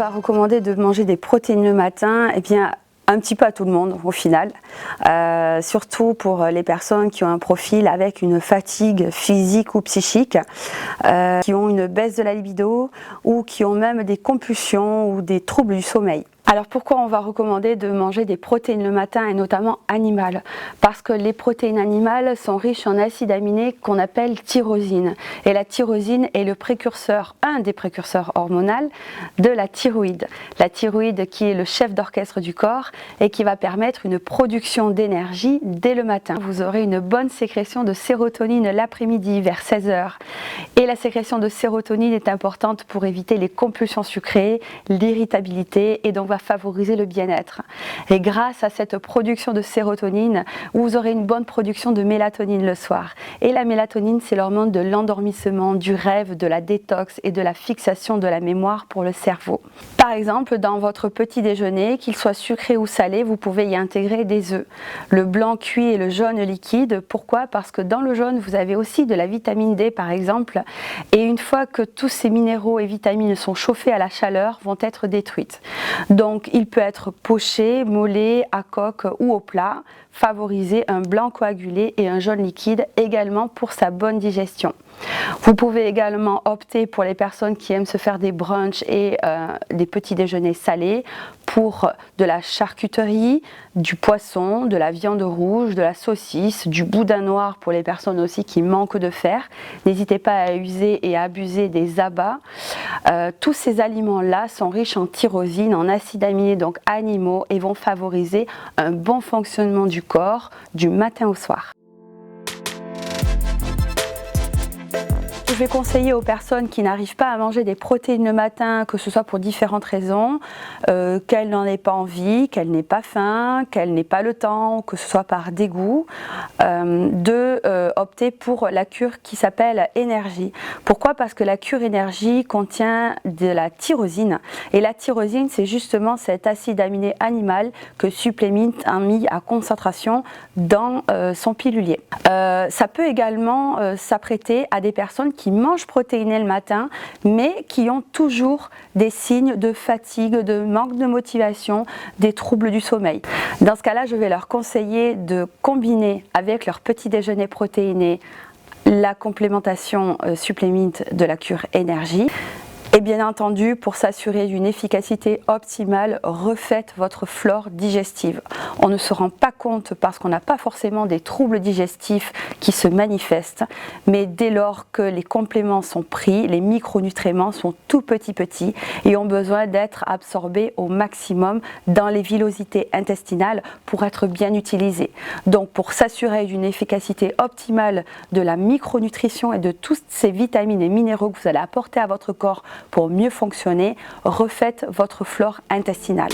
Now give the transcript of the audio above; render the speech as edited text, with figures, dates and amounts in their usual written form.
va recommander de manger des protéines le matin? Eh bien, un petit peu à tout le monde au final, surtout pour les personnes qui ont un profil avec une fatigue physique ou psychique, qui ont une baisse de la libido ou qui ont même des compulsions ou des troubles du sommeil. Alors pourquoi on va recommander de manger des protéines le matin et notamment animales? Parce que les protéines animales sont riches en acides aminés qu'on appelle tyrosine. Et la tyrosine est le précurseur, un des précurseurs hormonaux de la thyroïde. La thyroïde qui est le chef d'orchestre du corps et qui va permettre une production d'énergie dès le matin. Vous aurez une bonne sécrétion de sérotonine l'après-midi vers 16 h. Et la sécrétion de sérotonine est importante pour éviter les compulsions sucrées, l'irritabilité et donc va favoriser le bien-être. Et grâce à cette production de sérotonine, vous aurez une bonne production de mélatonine le soir. Et la mélatonine, c'est l'hormone de l'endormissement, du rêve, de la détox et de la fixation de la mémoire pour le cerveau. Par exemple, dans votre petit déjeuner, qu'il soit sucré ou salé, vous pouvez y intégrer des œufs. Le blanc cuit et le jaune liquide. Pourquoi? Parce que dans le jaune, vous avez aussi de la vitamine D par exemple. Et une fois que tous ces minéraux et vitamines sont chauffés à la chaleur, vont être détruites. Donc il peut être poché, mollet, à coque ou au plat, favoriser un blanc coagulé et un jaune liquide également pour sa bonne digestion. Vous pouvez également opter pour les personnes qui aiment se faire des brunchs et des petits déjeuners salés pour de la charcuterie, du poisson, de la viande rouge, de la saucisse, du boudin noir pour les personnes aussi qui manquent de fer. N'hésitez pas à user et à abuser des abats. Tous ces aliments-là sont riches en tyrosine, en acides aminés donc animaux et vont favoriser un bon fonctionnement du corps du matin au soir. Je vais conseiller aux personnes qui n'arrivent pas à manger des protéines le matin, que ce soit pour différentes raisons, qu'elles n'en aient pas envie, qu'elles n'aient pas faim, qu'elles n'aient pas le temps, que ce soit par dégoût, opter pour la cure qui s'appelle énergie. Pourquoi? Parce que la cure énergie contient de la tyrosine et la tyrosine c'est justement cet acide aminé animal que Supplément a mis à concentration dans son pilulier. Ça peut également s'apprêter à des personnes qui mangent protéinés le matin mais qui ont toujours des signes de fatigue, de manque de motivation, des troubles du sommeil. Dans ce cas-là, je vais leur conseiller de combiner avec leur petit déjeuner protéiné la complémentation Supplément de la cure énergie. Et bien entendu, pour s'assurer d'une efficacité optimale, refaites votre flore digestive. On ne se rend pas compte parce qu'on n'a pas forcément des troubles digestifs qui se manifestent, mais dès lors que les compléments sont pris, les micronutriments sont tout petits et ont besoin d'être absorbés au maximum dans les villosités intestinales pour être bien utilisés. Donc pour s'assurer d'une efficacité optimale de la micronutrition et de toutes ces vitamines et minéraux que vous allez apporter à votre corps pour mieux fonctionner, refaites votre flore intestinale.